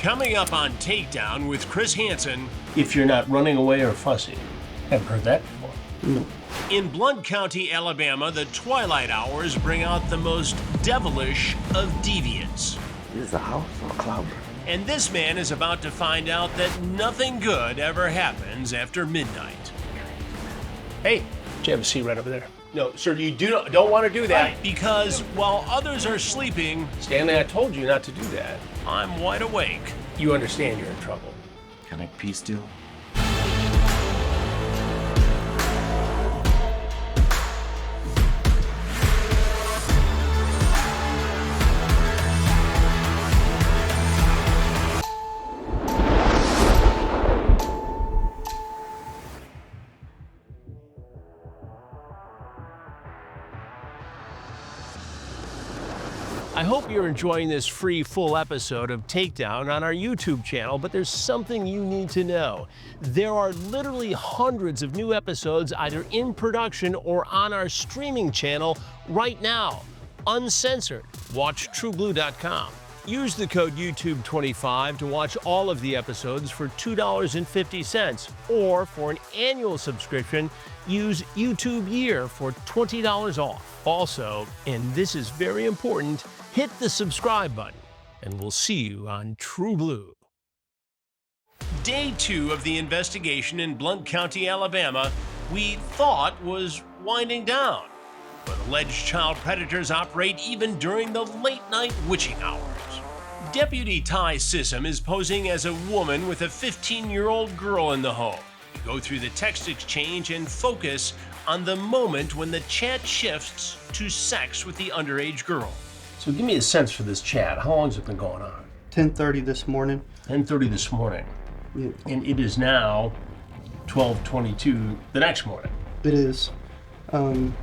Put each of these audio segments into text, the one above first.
Coming up on Takedown with Chris Hansen. If you're not running away or fussy. Haven't heard that before. No. In Blount County, Alabama, the twilight hours bring out the most devilish of deviants. Is a house or a club? And this man is about to find out that nothing good ever happens after midnight. Hey, do you have a seat right over there? No, sir, you don't want to do that. Because while others are sleeping, Stanley, I told you not to do that. I'm wide awake. You understand you're in trouble. Can I pee still? I hope you're enjoying this free full episode of Takedown on our YouTube channel, but there's something you need to know. There are literally hundreds of new episodes either in production or on our streaming channel right now, uncensored. Watch TruBlu.com. Use the code YouTube25 to watch all of the episodes for $2.50, or for an annual subscription, use YouTube Year for $20 off. Also, and this is very important, hit the subscribe button, and we'll see you on TruBlu. Day 2 of the investigation in Blount County, Alabama, we thought was winding down. But alleged child predators operate even during the late-night witching hours. Deputy Ty Sissom is posing as a woman with a 15-year-old girl in the home. We go through the text exchange and focus on the moment when the chat shifts to sex with the underage girl. So give me a sense for this chat. How long has it been going on? 10:30 this morning. 10:30 this morning. Yeah. And it is now 12:22 the next morning. It is.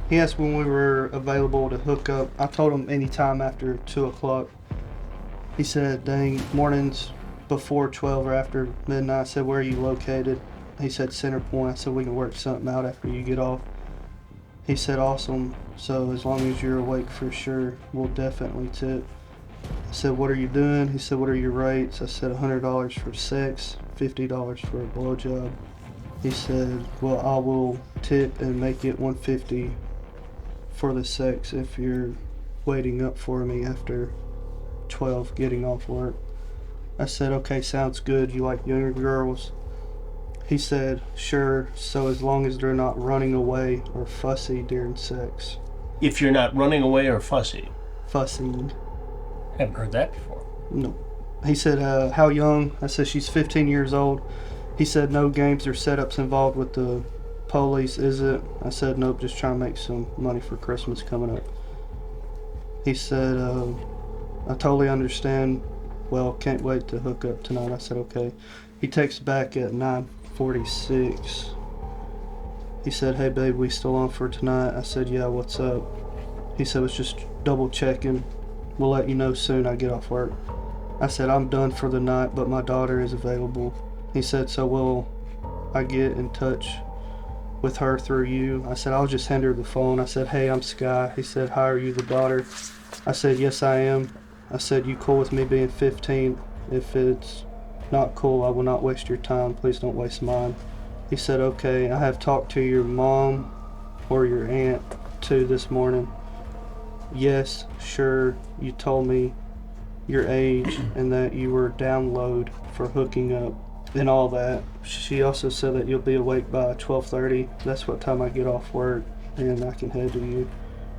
He asked when we were available to hook up. I told him anytime after 2 o'clock. He said, dang, mornings before 12 or after midnight. I said, where are you located? He said, Center Point. I said, we can work something out after you get off. He said, awesome. So as long as you're awake for sure, we'll definitely tip. I said, what are you doing? He said, what are your rates? I said, $100 for sex, $50 for a blowjob. He said, well, I will tip and make it $150 for the sex if you're waiting up for me after 12 getting off work. I said, okay, sounds good. You like younger girls? He said, sure, so as long as they're not running away or fussy during sex. If you're not running away or fussy. Fussing. Haven't heard that before. No. He said, how young? I said, she's 15 years old. He said, no games or setups involved with the police, is it? I said, nope, just trying to make some money for Christmas coming up. He said, I totally understand. Well, can't wait to hook up tonight. I said, okay. He texted back at 9:46. He said, hey babe, we still on for tonight? I said, yeah, what's up? He said, was just double checking. We'll let you know soon I get off work. I said, I'm done for the night, but my daughter is available. He said, so will I get in touch with her through you? I said, I'll just hand her the phone. I said, hey, I'm Sky. He said, hi, are you the daughter? I said, yes, I am. I said, you cool with me being 15? If it's not cool, I will not waste your time. Please don't waste mine. He said, okay. I have talked to your mom or your aunt too this morning. Yes, sure. You told me your age and that you were download for hooking up and all that. She also said that you'll be awake by 12:30. That's what time I get off work and I can head to you.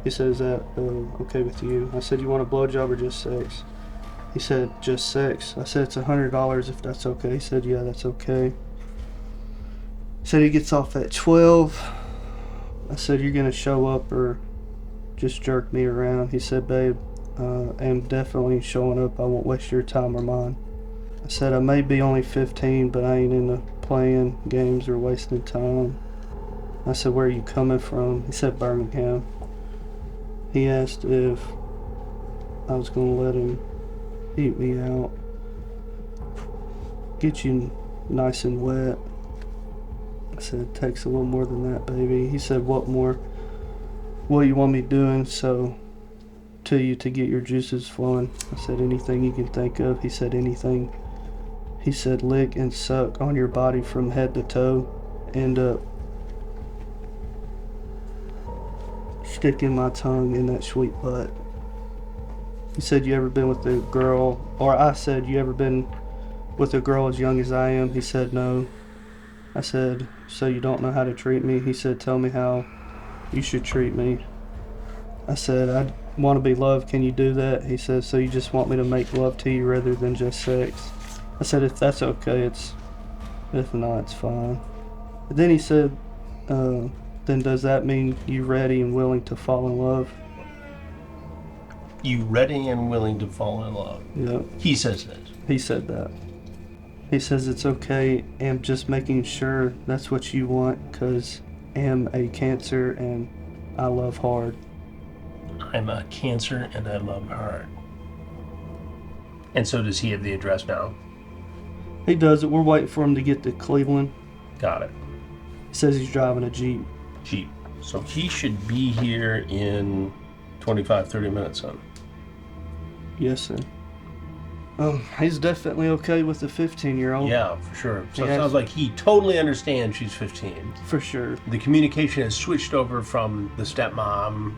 He said, is that okay with you? I said, you want a blowjob or just sex? He said, just sex. I said, it's $100 if that's okay. He said, yeah, that's okay. He said he gets off at 12. I said, you're gonna show up or just jerk me around? He said, babe, I'm definitely showing up. I won't waste your time or mine. I said, I may be only 15, but I ain't into playing games or wasting time. I said, where are you coming from? He said, Birmingham. He asked if I was going to let him eat me out, get you nice and wet. I said, it takes a little more than that, baby. He said, what more? What you want me doing so to you to get your juices flowing? I said, anything you can think of. He said, anything. he said, lick and suck on your body from head to toe, end up sticking my tongue in that sweet butt. He said, you ever been with a girl, or I said, you ever been with a girl as young as I am? He said, no. I said, so you don't know how to treat me? He said, tell me how you should treat me. I said, I want to be loved. Can you do that? He said, so you just want me to make love to you rather than just sex? I said, if that's okay, if not, it's fine. But then he said, then does that mean you ready and willing to fall in love? You ready and willing to fall in love? Yep. He says this. He said that. He says it's okay, and just making sure that's what you want, because I'm a Cancer and I love hard. I'm a Cancer and I love hard. And so does he have the address now? He does it. We're waiting for him to get to Cleveland. Got it. He says he's driving a Jeep. Jeep. So he should be here in 25, 30 minutes, son. Yes, sir. He's definitely okay with the 15-year-old. Yeah, for sure. So it Yes. sounds like he totally understands she's 15. For sure. The communication has switched over from the stepmom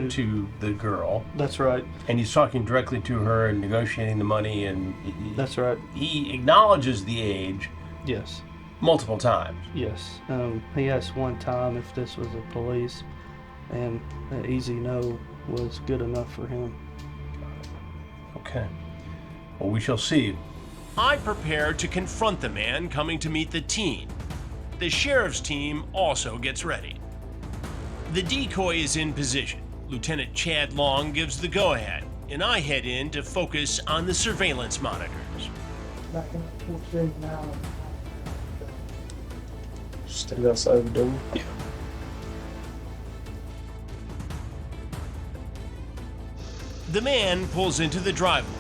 to the girl. That's right. And he's talking directly to her and negotiating the money, and That's right. he acknowledges the age Yes. multiple times. Yes. He asked one time if this was the police, and an easy no was good enough for him. Okay. Well, we shall see. I prepare to confront the man coming to meet the teen. The sheriff's team also gets ready. The decoy is in position. Lieutenant Chad Long gives the go-ahead, and I head in to focus on the surveillance monitors. Back in the fourth day now. Stand outside the door. Yeah. The man pulls into the driveway.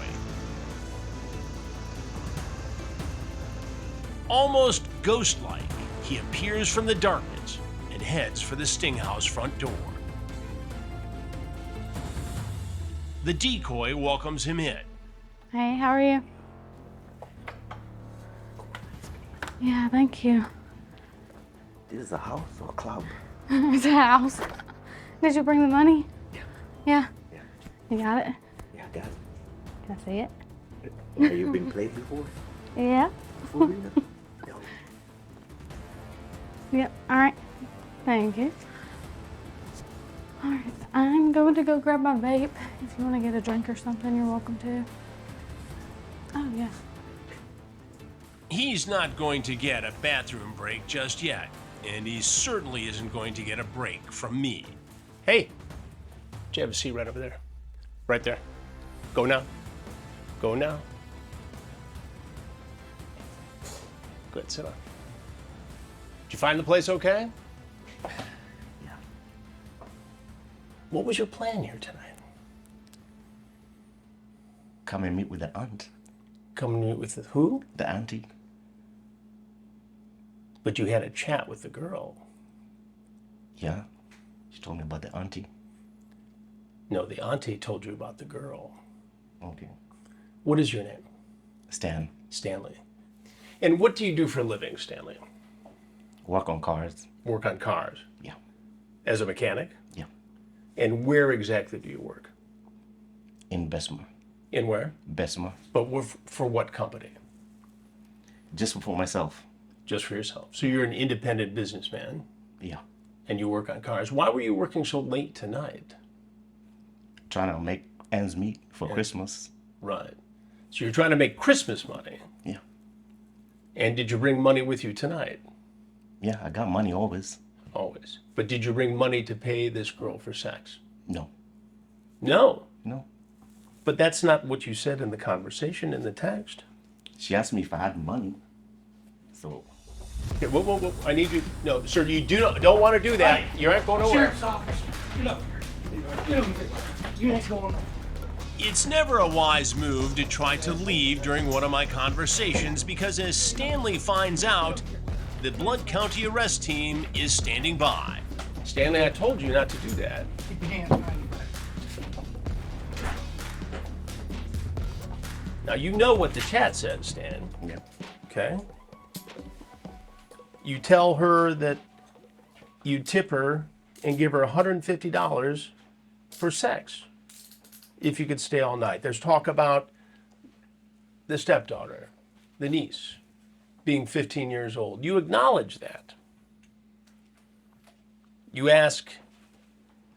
Almost ghost-like, he appears from the darkness and heads for the Stinghouse front door. The decoy welcomes him in. Hey, how are you? Yeah, thank you. This is a house or a club? It's a house. Did you bring the money? Yeah. Yeah? Yeah. You got it? Yeah, I got it. Can I see it? Have you been played before? Yeah? For real? No. Yep, alright. Thank you. Alright, I'm going to go grab my vape. If you want to get a drink or something, you're welcome to. Oh, yeah. He's not going to get a bathroom break just yet, and he certainly isn't going to get a break from me. Hey, do you have a seat right over there? Right there. Go now. Go now. Go ahead, sit down. Did you find the place okay? Yeah. What was your plan here tonight? Come and meet with the aunt. Come to meet with the who? The auntie. But you had a chat with the girl. Yeah. She told me about the auntie. No, the auntie told you about the girl. Okay. What is your name? Stan. Stanley. And what do you do for a living, Stanley? Work on cars. Work on cars. Yeah. As a mechanic? Yeah. And where exactly do you work? In Bessemer. In where? Bessemer. But for what company? Just for myself. Just for yourself. So you're an independent businessman Yeah. and you work on cars. Why were you working so late tonight? Trying to make ends meet for Christmas. Right. So you're trying to make Christmas money. Yeah. And did you bring money with you tonight? Yeah, I got money always. Always. But did you bring money to pay this girl for sex? No. No. No. But that's not what you said in the conversation in the text. She asked me if I had money. So, Okay, whoa. I need you. No, sir, you don't want to do that. You aren't going nowhere. Sheriff's office. Get up here. Get over here. You know what's going on. It's never a wise move to try to leave during one of my conversations because as Stanley finds out, the Blount County arrest team is standing by. Stanley, I told you not to do that. Keep your hands behind your back. Now, you know what the chat says, Stan. Yeah. Okay? You tell her that you tip her and give her $150 for sex if you could stay all night. There's talk about the stepdaughter, the niece, being 15 years old. You acknowledge that. You ask,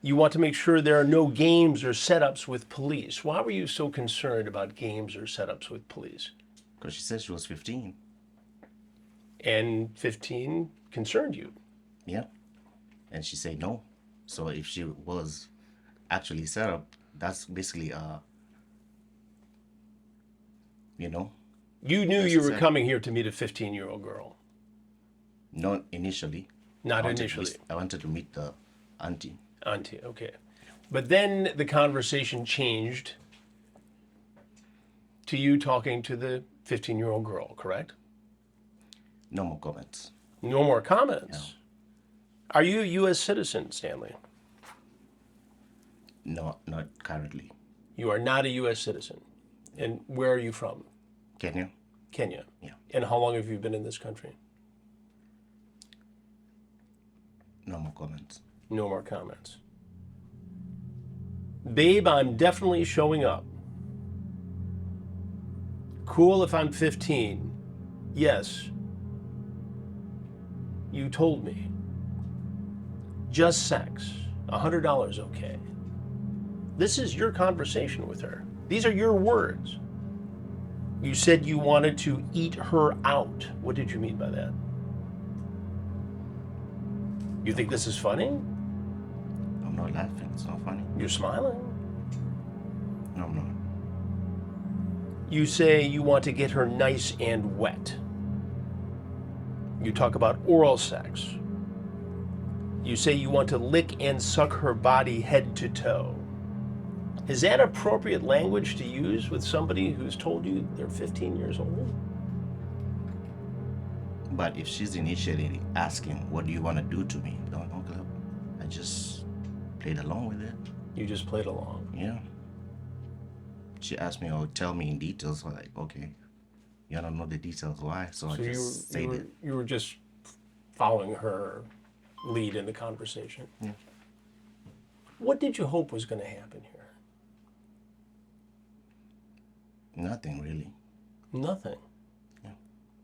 you want to make sure there are no games or setups with police. Why were you so concerned about games or setups with police? Because she said she was 15. And 15 concerned you. Yeah. And she said no. So if she was actually set up, that's basically, you know. You knew That's you were exact- coming here to meet a 15-year-old girl. Not initially. Not I wanted to initially. meet- I wanted to meet the auntie. Auntie, okay. But then the conversation changed to you talking to the 15-year-old girl, correct? No more comments. No more comments. Are you a U.S. citizen, Stanley? No, not currently. You are not a U.S. citizen. And where are you from? Kenya? Kenya. Yeah. And how long have you been in this country? No more comments. No more comments. Babe, I'm definitely showing up. Cool if I'm 15. Yes. You told me. Just sex. $100 okay. This is your conversation with her. These are your words. You said you wanted to eat her out. What did you mean by that? You think this is funny? I'm not laughing. It's not funny. You're smiling. No, I'm not. You say you want to get her nice and wet. You talk about oral sex. You say you want to lick and suck her body head to toe. Is that appropriate language to use with somebody who's told you they're 15 years old? But if she's initially asking, what do you want to do to me? Don't hook up. I just played along with it. You just played along. Yeah. She asked me, or tell me in details. I'm like, okay. You don't know the details. Why? So I So just say that. you were just following her lead in the conversation. Yeah. What did you hope was going to happen here? Nothing really. Nothing. Yeah.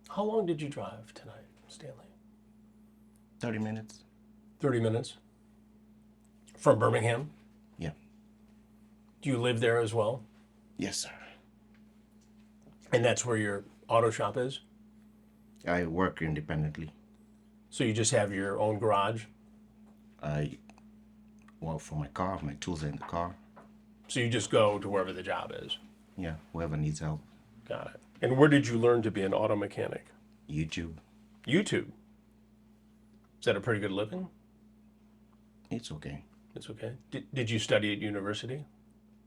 How long did you drive tonight, Stanley? 30 minutes. 30 minutes? From Birmingham? Yeah. Do you live there as well? Yes, sir. And that's where your auto shop is? I work independently. So you just have your own garage? I work for my car. My tools are in the car. So you just go to wherever the job is? Yeah, whoever needs help. Got it. And where did you learn to be an auto mechanic? YouTube. YouTube. Is that a pretty good living? It's okay. It's okay. Did you study at university?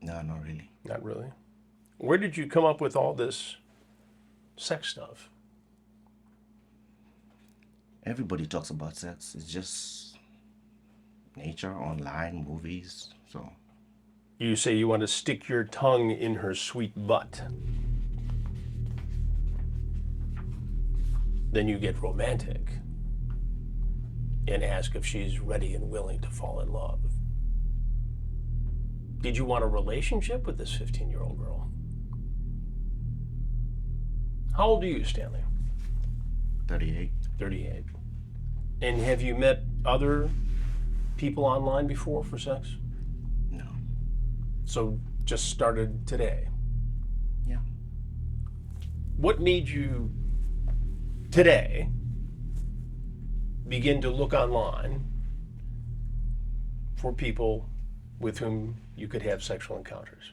No, not really. Not really. Where did you come up with all this sex stuff? Everybody talks about sex. It's just nature, online, movies. So You say you want to stick your tongue in her sweet butt. Then you get romantic and ask if she's ready and willing to fall in love. Did you want a relationship with this 15-year-old girl? How old are you, Stanley? 38. 38. And have you met other people online before for sex? No. So just started today. Yeah. What made you today begin to look online for people with whom you could have sexual encounters?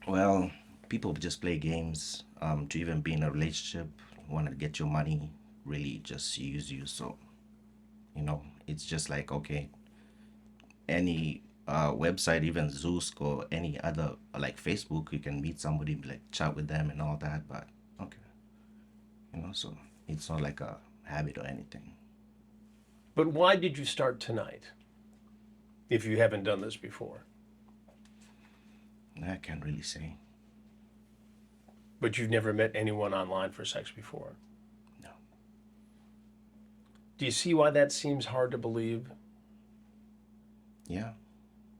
Well, people just play games to even be in a relationship, want to get your money, really just use you. So, you know, it's just like, okay, any website, even Zeus or any other, like Facebook, you can meet somebody, like chat with them and all that, but okay. You know, so it's not like a habit or anything. But why did you start tonight if you haven't done this before? I can't really say. But you've never met anyone online for sex before? No. Do you see why that seems hard to believe? Yeah.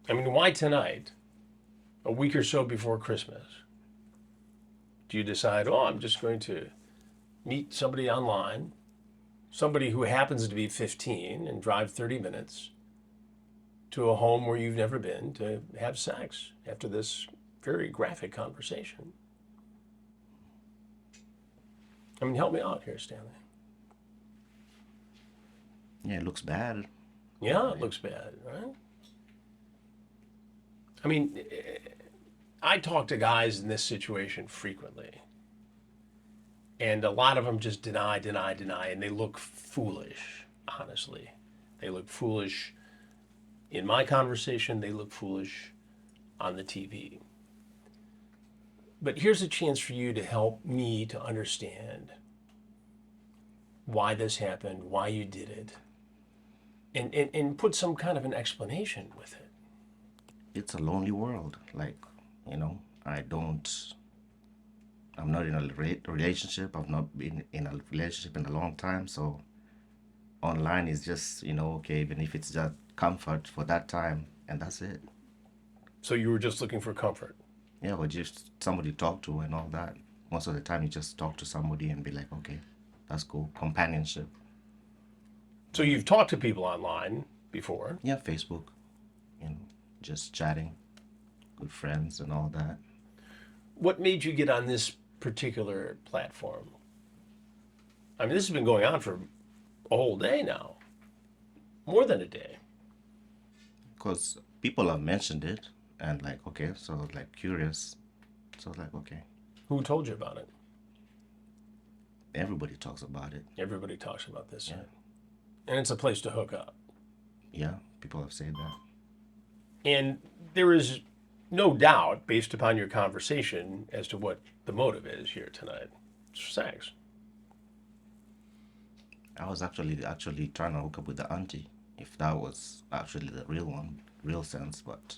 I mean, why tonight, a week or so before Christmas, do you decide, oh, I'm just going to meet somebody online, somebody who happens to be 15, and drive 30 minutes to a home where you've never been to have sex after this very graphic conversation? I mean, help me out here, Stanley. Yeah, it looks bad. Yeah, it looks bad, right? I mean, I talk to guys in this situation frequently, and a lot of them just deny, and they look foolish, honestly. They look foolish in my conversation, they look foolish on the TV. But here's a chance for you to help me to understand why this happened, why you did it, and put some kind of an explanation with it. It's a lonely world. Like, I'm not in a relationship. I've not been in a relationship in a long time. So online is just, okay, even if it's just comfort for that time, and that's it. So you were just looking for comfort? Yeah, or just somebody to talk to and all that. Most of the time you just talk to somebody and be like, okay, that's cool. Companionship. So you've talked to people online before? Yeah, Facebook. Just chatting, good friends and all that. What made you get on this particular platform? I mean, this has been going on for a whole day now. More than a day. Because people have mentioned it and like, okay, so like curious. So like, okay. Who told you about it? Everybody talks about it. Everybody talks about this. Yeah. And it's a place to hook up. Yeah, people have said that. And there is no doubt, based upon your conversation, as to what the motive is here tonight. It's sex. I was actually trying to hook up with the auntie, if that was actually the real one, real sense. But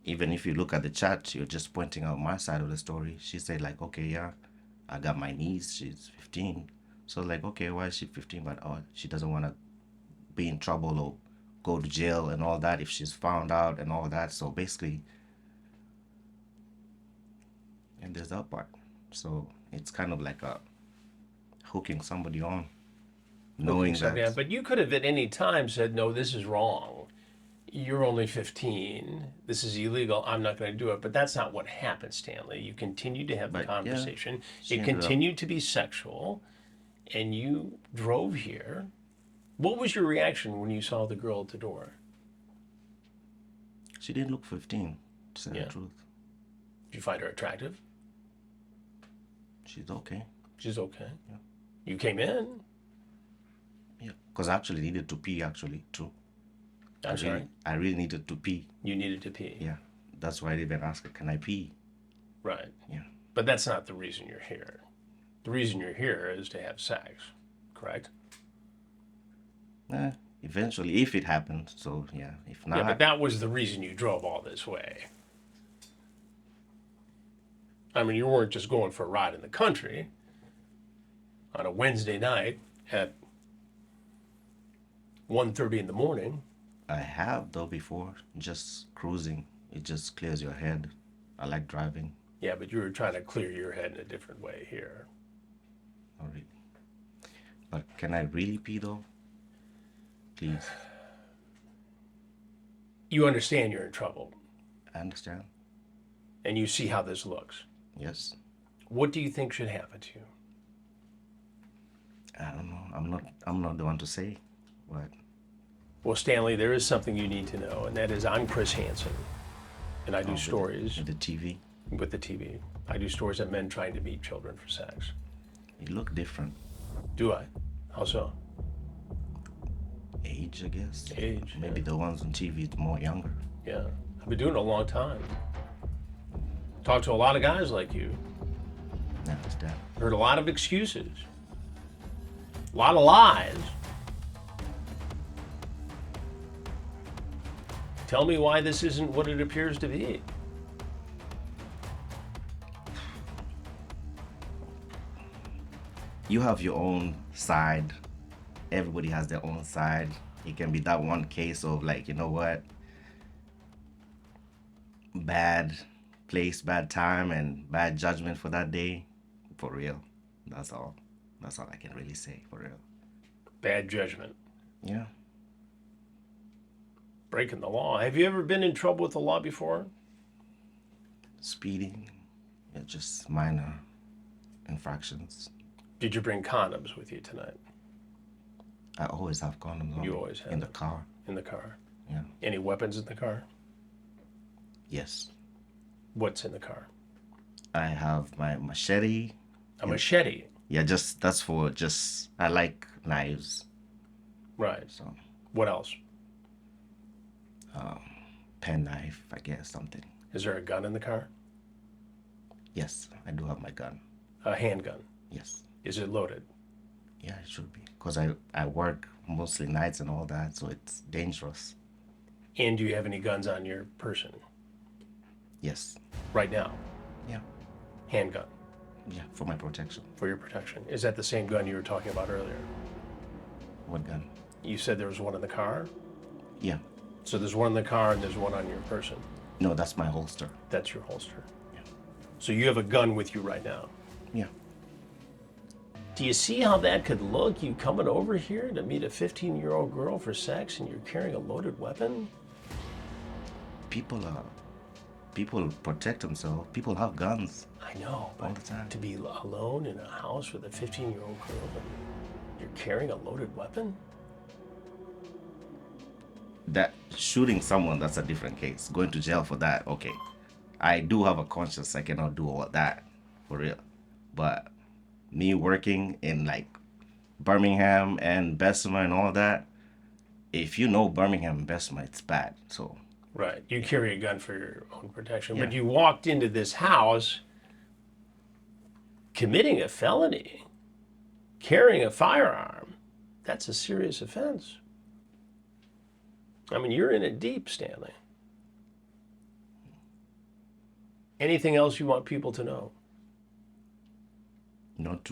even if you look at the chat, you're just pointing out my side of the story. She said like, okay, yeah, I got my niece, she's 15. So like, okay, why is she 15? But she doesn't want to be in trouble or go to jail and all that if she's found out and all that. So basically, and there's that part. So it's kind of like a hooking somebody on, knowing that. Yeah, but you could have at any time said, no, this is wrong. You're only 15. This is illegal. I'm not going to do it. But that's not what happened, Stanley. You continued to have the conversation. Yeah, it continued to be sexual. And you drove here. What was your reaction when you saw the girl at the door? She didn't look 15, to say the truth. Did you find her attractive? She's okay. She's okay. Yeah. You came in? Yeah, because I actually needed to pee, actually, too. I'm sorry? I really needed to pee. You needed to pee? Yeah, that's why I even asked her, can I pee? Right. Yeah. But that's not the reason you're here. The reason you're here is to have sex, correct? Eventually, if it happens. So, yeah, if not. Yeah, but that was the reason you drove all this way. I mean, you weren't just going for a ride in the country on a Wednesday night at 1:30 in the morning. I have, though, before. Just cruising. It just clears your head. I like driving. Yeah, but you were trying to clear your head in a different way here. All right. But can I really pee, though? Please. You understand you're in trouble. I understand. And you see how this looks. Yes. What do you think should happen to you? I don't know. I'm not the one to say, but. Well, Stanley, there is something you need to know, and that is I'm Chris Hansen, and I do stories With the TV. with the TV. I do stories of men trying to meet children for sex. You look different. Do I? How so? Age, I guess. Age. Maybe the ones on TV is more younger. Yeah. I've been doing it a long time. Talked to a lot of guys like you. I understand. Heard a lot of excuses. A lot of lies. Tell me why this isn't what it appears to be. you have your own side. Everybody has their own side. It can be that one case of like, you know what? Bad place, bad time, and bad judgment for that day. For real. That's all. That's all I can really say, for real. Bad judgment. Yeah. Breaking the law. Have you ever been in trouble with the law before? Speeding. Yeah, just minor infractions. Did you bring condoms with you tonight? I always have condoms on. You always have in the them. car. In the car? Yeah. Any weapons in the car? Yes. What's in the car? I have my machete. A machete. Yeah, that's for I like knives. Right. So What else? pen knife, I guess, something. Is there a gun in the car? Yes, I do have my gun. A handgun. Yes. Is it loaded? Yeah, it should be. Because I work mostly nights and all that, so it's dangerous. And do you have any guns on your person Yes. right now? Yeah. Handgun Yeah, for my protection. for your protection. Is that the same gun you were talking about earlier? What gun? You said there was one in the car? Yeah. So there's one in the car and there's one on your person. No, that's my holster. That's your holster. Yeah. So you have a gun with you right now. Yeah. Do you see how that could look? You coming over here to meet a 15-year-old girl for sex and you're carrying a loaded weapon? People protect themselves. People have guns. I know, All but the time. to be alone in a house with a 15-year-old girl and you're carrying a loaded weapon? That shooting someone, that's a different case. Going to jail for that, okay. I do have a conscience. I cannot do all that, for real. But me working in like Birmingham and Bessemer and all that, if you know Birmingham and Bessemer, it's bad. So Right. You carry a gun for your own protection. But Yeah. you walked into this house committing a felony, carrying a firearm. That's a serious offense. I mean, you're in it deep, Stanley. Anything else you want people to know? not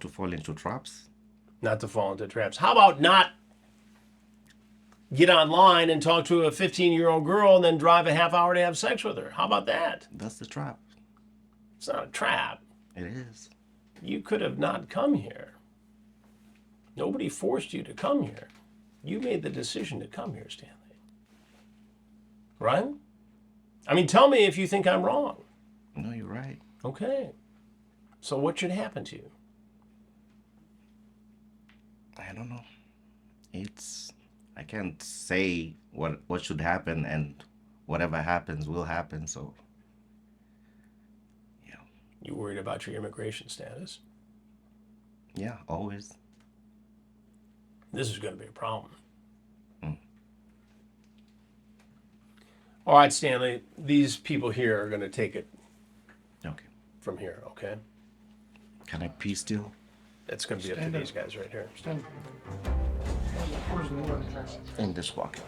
to fall into traps. Not to fall into traps. How about not get online and talk to a 15-year-old girl and then drive a half hour to have sex with her? How about that? That's the trap. It's not a trap. It is. You could have not come here. Nobody forced you to come here. You made the decision to come here, Stanley. Right? I mean, tell me if you think I'm wrong. No, you're right. Okay. So what should happen to you? I don't know. I can't say what should happen, and whatever happens will happen. So, yeah. You worried about your immigration status? Yeah, always. This is going to be a problem. All right, Stanley, these people here are going to take it Okay. from here, okay? Can I pee still? It's going to be up to Stand up. these guys right here. Stand. Where's the one? In this pocket.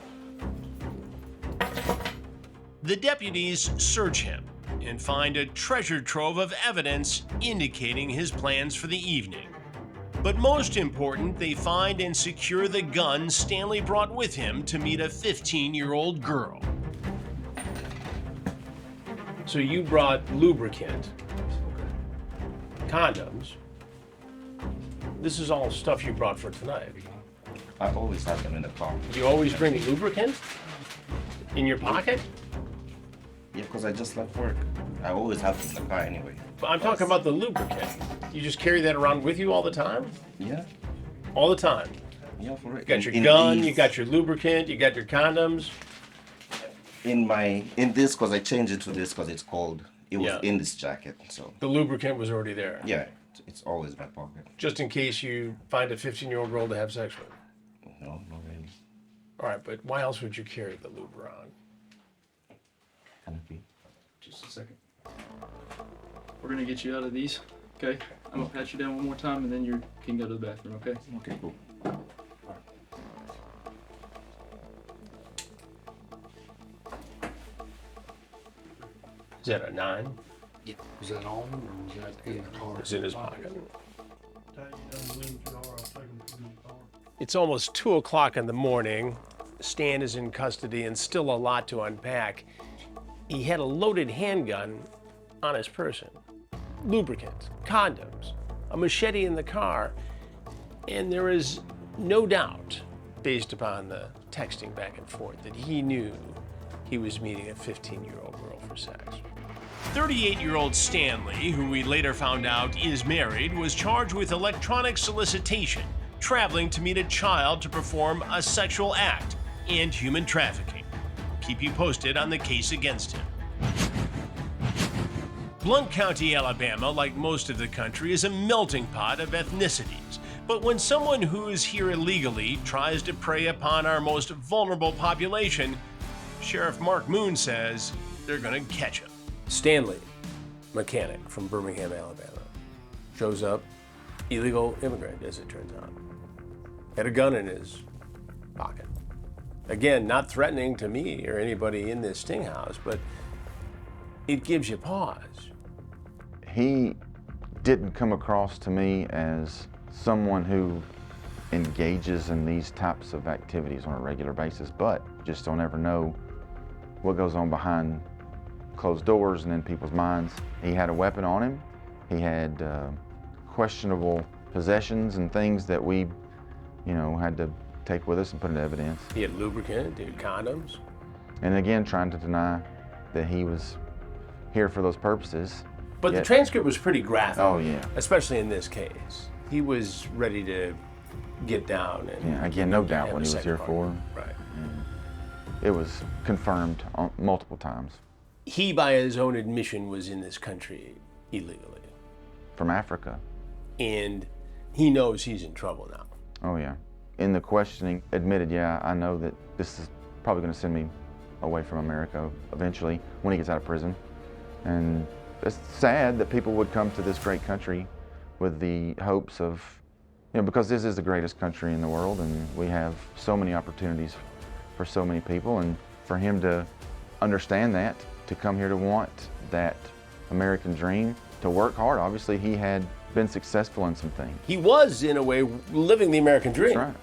The deputies search him and find a treasure trove of evidence indicating his plans for the evening. But most important, they find and secure the gun Stanley brought with him to meet a 15-year-old girl. So you brought lubricant, condoms. This is all stuff you brought for tonight. I always have them in the car. You always bring lubricant in your pocket? Yeah, because I just left work. I always have them in the car anyway. But I'm talking about the lubricant. You just carry that around with you all the time? Yeah. All the time. Yeah, for it. You got your In gun, these- you got your lubricant, you got your condoms. in this, because I changed it to this because it's cold. It was Yeah. in this jacket, so The lubricant was already there. yeah, it's always in my pocket. Just in case you find a 15-year-old girl to have sex with. No, not really. All right, but why else would you carry the lube around? Can it be? Just a second. We're gonna get you out of these, okay? I'm gonna pat you down one more time and then you can go to the bathroom, okay? Okay, cool. Is that a 9? Was that on or was that in the car? It's in his pocket. It's almost 2 o'clock in the morning. Stan is in custody and still a lot to unpack. He had a loaded handgun on his person, lubricant, condoms, a machete in the car, and there is no doubt, based upon the texting back and forth, that he knew he was meeting a 15-year-old girl for sex. 38-year-old Stanley, who we later found out is married, was charged with electronic solicitation, traveling to meet a child to perform a sexual act, and human trafficking. Keep you posted on the case against him. Blount County, Alabama, like most of the country, is a melting pot of ethnicities. But when someone who is here illegally tries to prey upon our most vulnerable population, Sheriff Mark Moon says they're gonna catch him. Stanley, mechanic from Birmingham, Alabama, shows up, illegal immigrant, as it turns out. Had a gun in his pocket. Again, not threatening to me or anybody in this sting house, but it gives you pause. He didn't come across to me as someone who engages in these types of activities on a regular basis, but just don't ever know what goes on behind closed doors and in people's minds. He had a weapon on him. He had questionable possessions and things that we, had to take with us and put into evidence. He had lubricant, he had condoms. And again, trying to deny that he was here for those purposes. But the transcript was pretty graphic. Oh, yeah. Especially in this case. He was ready to get down and Yeah, again, no doubt have what a he was second here party. for. Right. And it was confirmed multiple times. He, by his own admission, was in this country illegally. From Africa. And he knows he's in trouble now. Oh, yeah. In the questioning, admitted, yeah, I know that this is probably going to send me away from America eventually when he gets out of prison. And it's sad that people would come to this great country with the hopes of, because this is the greatest country in the world and we have so many opportunities for so many people, and for him to understand that, to come here to want that American dream, to work hard. Obviously, he had been successful in some things. He was, in a way, living the American dream. That's right.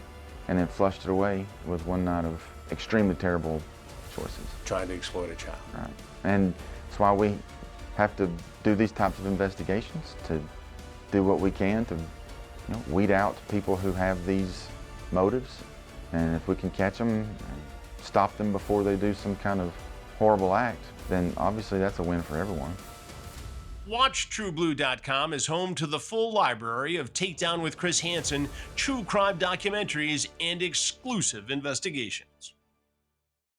And then flushed it away with one night of extremely terrible choices. Trying to exploit a child. Right. And that's why we have to do these types of investigations, to do what we can to weed out people who have these motives. And if we can catch them and stop them before they do some kind of horrible act, then obviously that's a win for everyone. Watch TruBlu.com is home to the full library of Takedown with Chris Hansen, true crime documentaries, and exclusive investigations.